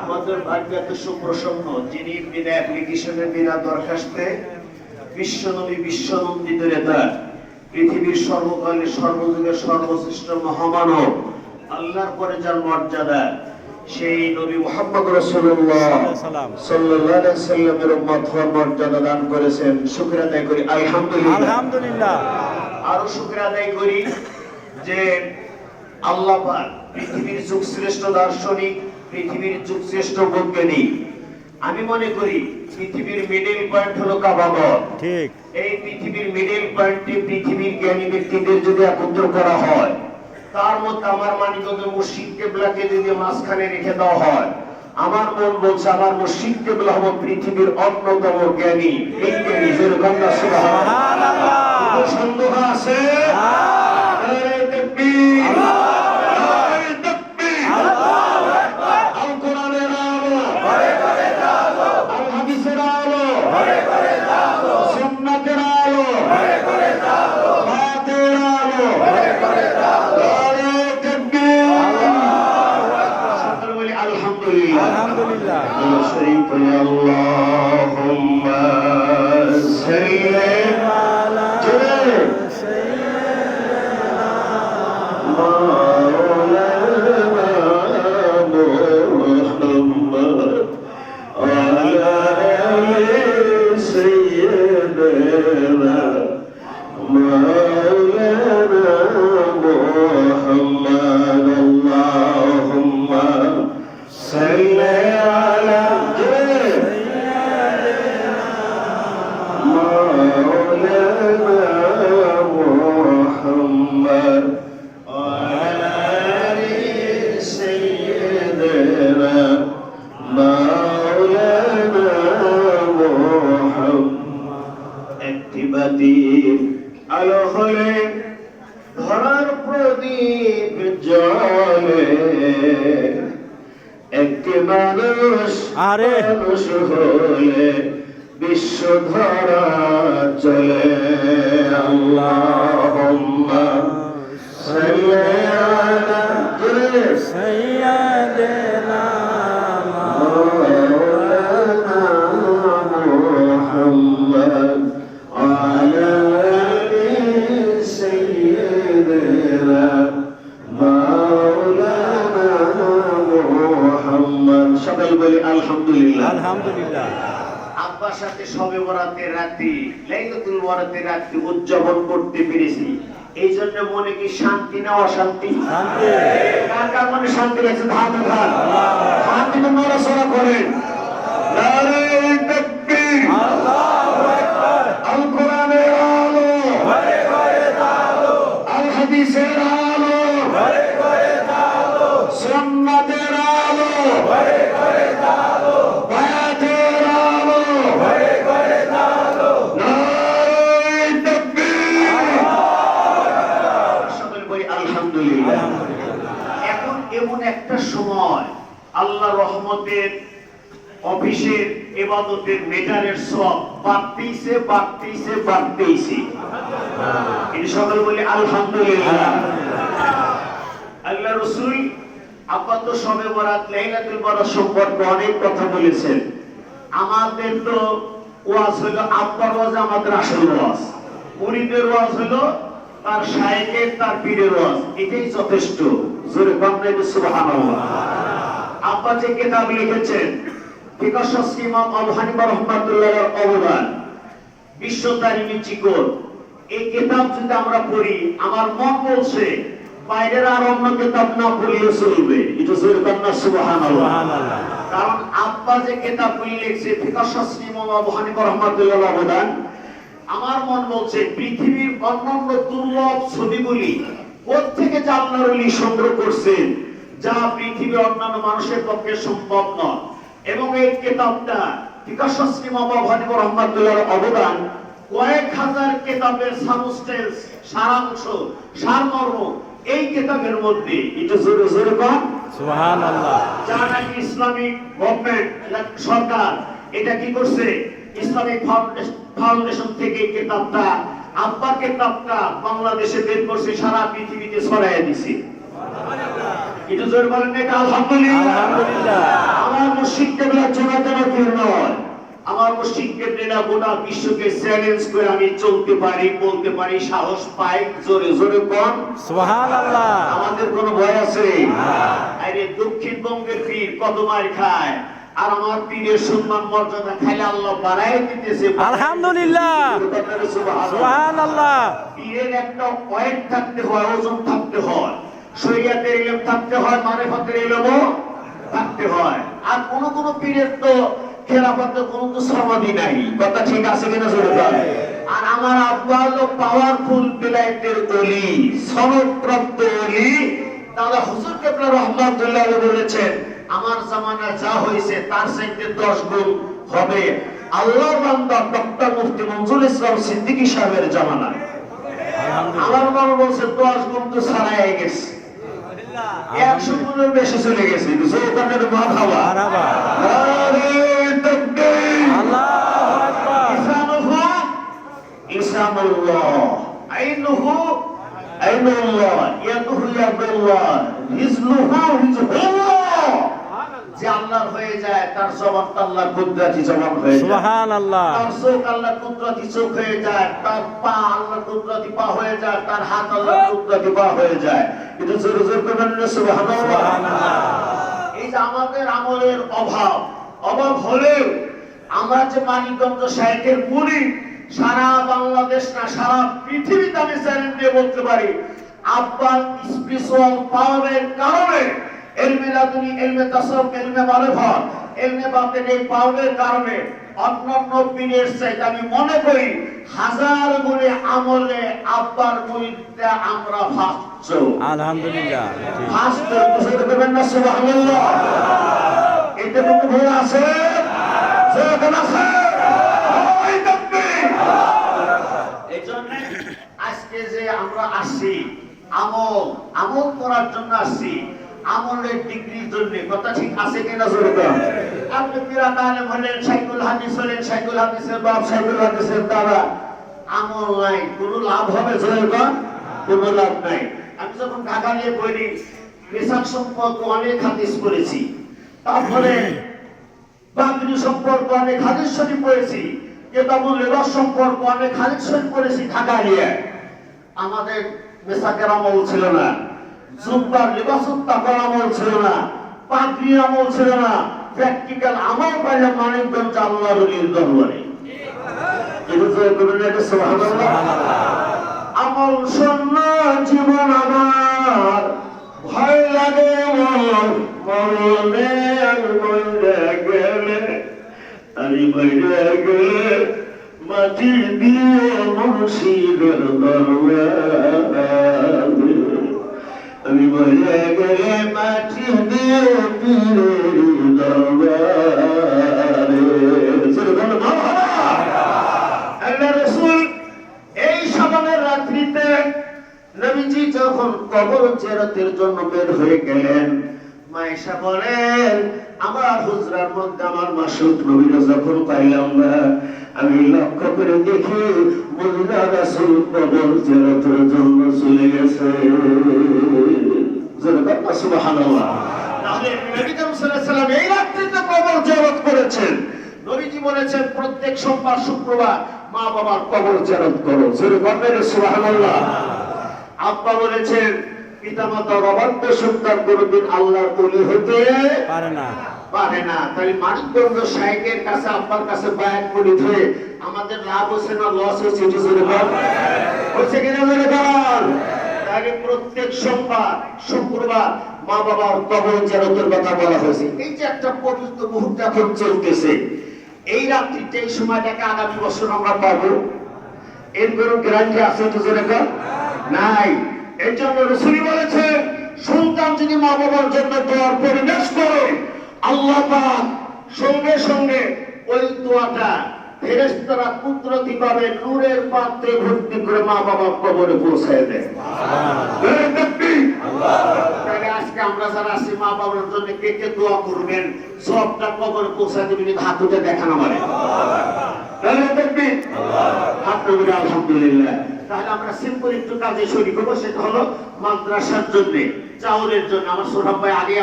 আমাদের ভাগ্য এত সুপ্রসন্ন, যিনি বিনা অ্যাপ্লিকেশনের বিনা দরখাস্তে বিশ্বনবী বিশ্বনন্দিত নেতা, পৃথিবীর সর্বকালের সর্বযুগের সর্বশ্রেষ্ঠ মহামানব, আল্লাহর পরে যার মর্যাদা, সেই নবী মুহাম্মদ রাসূলুল্লাহ সাল্লাল্লাহু আলাইহি সাল্লামের উম্মত হওয়ার মর্যাদা দান করেছেন। শুকর আদায় করি আলহামদুলিল্লাহ। আলহামদুলিল্লাহ। আরো শুকর আদায় করি যে আল্লাহ পাক পৃথিবীর যুগশ্রেষ্ঠ দার্শনিক, পৃথিবীর যুগশ্রেষ্ঠ বৈজ্ঞানিক। আমি মনে করি পৃথিবীর মিডল পয়েন্ট হলো কাবা ঘর। ঠিক। এই পৃথিবীর মিডল পয়েন্টে পৃথিবীর জ্ঞানী ব্যক্তিদের যদি একত্র করা হয়, তার মধ্যে আমার মানিকগঞ্জ মুর্শিদ কেবলাকে যদি মাঝখানে রেখে দেওয়া হয়, আমার মন বলছে আমার মুর্শিদ কেবলা হবো পৃথিবীর অন্যতম জ্ঞানী বিজ্ঞানী। যেরকম না সুবহানাল্লাহ, কোনো সন্দেহ আছে? আলো হলে ধরার প্রদীপ জ্বলে, একটি মানুষ হলে বিশ্ব ধরা চলে। আল্লাহুম্মা সাল্লি আলা সাইয়্যিদিনা মাওলানা মুহাম্মদ আলা সবাই বলি আলহামদুলিল্লাহ। আলহামদুলিল্লাহ। আব্বার সাথে শবে বরাতের রাত্রি, লাইলাতুল বরাতের রাত্রি উদযাপন করতে পেরেছি। এই জন্য মনে কি শান্তি না অশান্তি? শান্তি। কার কার মনে শান্তি লাগছে? ধান ধান শান্তি তো নড়াচড়া করেন। নারে তাকবীর, আল্লাহু আকবার। আল কোরআনের আলো, ঘরে ঘরে আলো, আল হাদিসের আলো, ঘরে ঘরে আলো, সুন্নাতের আলো, ঘরে ঘরে আলো, বায়াতের আলো, ঘরে ঘরে আলো। নারে তাকবীর, সকলে বলি আলহামদুলিল্লাহ। এখন এমন একটা সময় আল্লাহ রহমতের অফিসের ইবাদতের মেটারের সব বাড়তেইছে বাড়তেইছে বাড়তেইছে। এই সকলে বলি আলহামদুলিল্লাহ। আল্লাহ রাসূল আব্বা তো শবে বরাত লাইলাতুল বরাত সম্পর্কে অনেক কথা বলেছেন। আমাদের তো ওয়াজ হলো আব্বার ওয়াজ, আমাদের আসল ওয়াজ। মুরিদের ওয়াজ হলো তার শায়েখের, তার পীরের ওয়াজ। এটাই যথেষ্ট। জোরে বলেন সুবহানাল্লাহ। আব্বা যে কিতাব লিখেছেন, ফিকহ শাস্ত্রী ইমাম আবু হানিফা রাহমাতুল্লাহর অবদান, বিশ্ব তারিখী চিকন। এই কিতাব যদি আমরা পড়ি, আমার মন বলছে বাইরের আর অন্য কিতাব না পড়লে চলবে। এটা জোরে বলেন সুবহানাল্লাহ। কারণ আব্বা যে কিতাব লিখছে ফিকহ শাস্ত্রী ইমাম আবু হানিফা রাহমাতুল্লাহর অবদান, আমার মন বলছে পৃথিবীর অন্যান্য দুর্লভ ছবিগুলি কোত্থেকে আল্লাহর ওলি সংগ্রহ করছেন, যা পৃথিবীর অন্যান্য মানুষের পক্ষে সম্ভব নয়। এবং এই কিতাবটা ফিকহ শাস্ত্রী ইমাম আবু হানিফা রাহমাতুল্লাহর অবদান কয়েক হাজার কিতাবের সাবস্টেন্স, সারাংশ, সারমর্ম এই কিতাবের মধ্যে। এটা জোরে জোরে কোন সুবহানাল্লাহ। যা নাকি ইসলামিক গভর্নমেন্ট সরকার এটা কি করছে, ইসলামিক ফাউন্ডেশন থেকে কিতাবটা, আব্বা কিতাবটা বাংলাদেশে বের করছে, সারা পৃথিবীতে ছড়াইয়া দিছে। একটু জোরে বলেন না এটা আলহামদুলিল্লাহ। আলহামদুলিল্লাহ। আমার মুশরিক কেবলা জোনাতানা পীর নয়, আমার মুশরিক কেবলা গোটা বিশ্বকে চ্যালেঞ্জ করে আমি চলতে পারি, বলতে পারি, সাহস পাই। জোরে জোরে কোন সুবহানাল্লাহ। আমাদের কোনো ভয় আছে? আরে দক্ষিণবঙ্গের পীর কত মার খায়, আর আমার পীরের সম্মান মর্যাদা খাইলে আল্লাহ বাড়াই দিতেছে। আলহামদুলিল্লাহ। সুবহানাল্লাহ। পীরের একটা ওয়েট থাকতে হয়, ওজন থাকতে হয়, শরীয়তের ইলম থাকতে হয়, মারিফতের ইলমও থাকতে হয়। আর কোন পীরের তো খেলাফতে কোনো তো সমাধি নাই, কথা ঠিক আছে কিনা জোরে বলেন। আর আমার আব্বা হলো পাওয়ারফুল বিলাইতের ওলি, সনদপ্রাপ্ত ওলি। তাহলে হুজুর কেবলা রহমাতুল্লাহ আলাইহি বলেছেন, আমার জামানা যা হয়েছে তার চাইতে 10 গুণ হবে আল্লাহর বান্দা ডক্টর মুফতি মনজুর ইসলাম সিদ্দিকী সাহেবের জামানায়। আমার বাবা বলছে 10 গুণ তো ছাড়াই গেছে, 100 গুণের বেশি চলে গেছে। ওখানে মারহাবা নারে তাকবীর, আল্লাহু আকবার। ইসানুহু ইসানুল্লাহ, আইনুহু আইনুল্লাহ, ইয়াদুহু ইয়াদুল্লাহ, রিজলুহু রিজলুল্লাহ। যে আল্লাহর হয়ে যায় তার জবানটা আল্লাহর কুদরতি জবান হয়ে যায়। সুবহানাল্লাহ। তার চোখ আল্লাহর কুদরতি চোখ হয়ে যায়, তার পা আল্লাহর কুদরতি পা হয়ে যায়, তার হাত আল্লাহর কুদরতি পা হয়ে যায়। কিন্তু জোরে জোরে করবেন না সুবহানাল্লাহ। এই যে আমাদের আমলের অভাব হলেও আমরা যে মানিকগঞ্জ শাইখের মুরিদ, সারা বাংলাদেশ না সারা পৃথিবীতে আমি চ্যালেঞ্জ দিয়ে বলতে পারি, আব্বার স্পিরিচুয়াল পাওয়ারের কারণে, ইলমে লাদুনি, ইলমে তাসাউফ, ইলমে মারিফাত, ইলমে বাতিন, এই পাওয়ারের কারণে অন্যান্য পীরের চাইতে আমি মনে করি 1000 গুণে আমলে আব্বার মুরিদরা আমরা ফার্স্ট। আলহামদুলিল্লাহ। ফার্স্ট বুঝতে পারবেন না সুবহানাল্লাহ। এতে কোনো ভুল আছে? যেখানে আছে ওই তাকবীর। এইজন্য আজকে যে আমরা আসছি আমল করার জন্য আসছি, আমলের ডিগ্রির জন্য, কথা ঠিক আছে কিনা জোরে বলেন। আপনি কিরাত আলেম হলেন, শাইখুল হাদিস হলেন, শাইখুল হাদিসের বাপ, শাইখুল হাদিসের দাদা, আমল নাই, কোনো লাভ হবে জোরে বলেন? কোনো লাভ নাই। আমি যখন ঢাকা নিয়ে পড়ি, পেশার সম্পর্ক অনেক হাদিস পড়েছি, তারপরে বাকরি সম্পর্ক অনেক হাদিস শরীফ পড়েছি, কিতাবুল লিবাস সম্পর্ক অনেক হাদিস শরীফ পড়েছি ঢাকা নিয়ে। আমাদের মেসাকের আমল ছিল না, জুব্বার লিবাসুত তাকার আমল ছিল না, পাগড়ি আমল ছিল না, প্র্যাকটিক্যাল আমল পাইলাম মানিকগঞ্জ আল্লাহর ওলির দরবারে। এটা জয় করবেন না, এটা সুবহানাল্লাহ। আমল শূন্য জীবন আমার, ভয় লাগে মরণে, আমি মরে গেলে, আমি মরে গেলে মাটি দিয়ে মুর্শিদের দরবারে, আমি মরে গেলে মাটি দিয়ে পীরের দরবারে। আল্লাহ রাসূল এই শাবানের রাত্রিতে নবীজি যখন কবর জিয়ারতের জন্য বের হয়ে গেলেন, মায়েশা বলেন, আমার হুজরার মধ্যে আমার মাসুদ নবীরা যখন পাইলাম না, আমি লক্ষ্য করে দেখি মদিনা রাসূল কবর জিয়ারতের জন্য চলে গেছে। সুবহানাল্লাহ। তাহলে নবী সাল্লাল্লাহু আলাইহি ওয়াসাল্লাম এই রাত্রিতে কবর জিয়ারত করেছেন। নবীজি বলেছেন প্রত্যেক সোমবার শুক্রবার মা বাবার কবর জিয়ারত করো। জোরে বলবেন সুবহানাল্লাহ। আব্বা বলেছেন পিতামাতার অবাধ্য সন্তান কোনদিন আল্লাহর ওলি হতে পারে না। তাই মানিকগঞ্জ শাইখের কাছে আব্বার কাছে বায়াত মুরিদ হয়ে আমাদের লাভ হচ্ছে না লস হচ্ছে? এটা জোরে বল, হচ্ছে কিনা জোরে বল। তাই প্রত্যেক সোমবার শুক্রবার মা বাবার কবর জিয়ারতের কথা বলা হয়েছে। এই যে একটা পবিত্র মুহূর্ত এখন চলতেছে, এই রাত্রিতে এই সময়টাকে আগামী বছর আমরা পাবো, এর কোনো গ্যারান্টি আছে? তো জোরে বল, নাই। এই জন্য রাসূল বলেছেন, সন্তান যদি মা বাবার জন্য দোয়ার পরিবেশ করে, আল্লাহ পাক সঙ্গে সঙ্গে ওই দোয়াটা ফেরেশতারা কুদরতি ভাবে নূরের পাত্রে ভর্তি করে মা বাবার কবরে পৌঁছায় দেয়। তাহলে আজকে আমরা যারা আছি মা বাবার জন্য কে কে দোয়া করবেন, সবটা কবরে পৌঁছায় দিবেন, হাত উঠে দেখানো মানে। তাহলে দেখবি হাত উঠে আলহামদুলিল্লাহ। তাহলে আমরা সিম্পল একটু কাজে শরীক হবো, সেটা হলো মাদ্রাসার জন্য, চাউলের জন্য। আমার সোহরাব ভাই আগে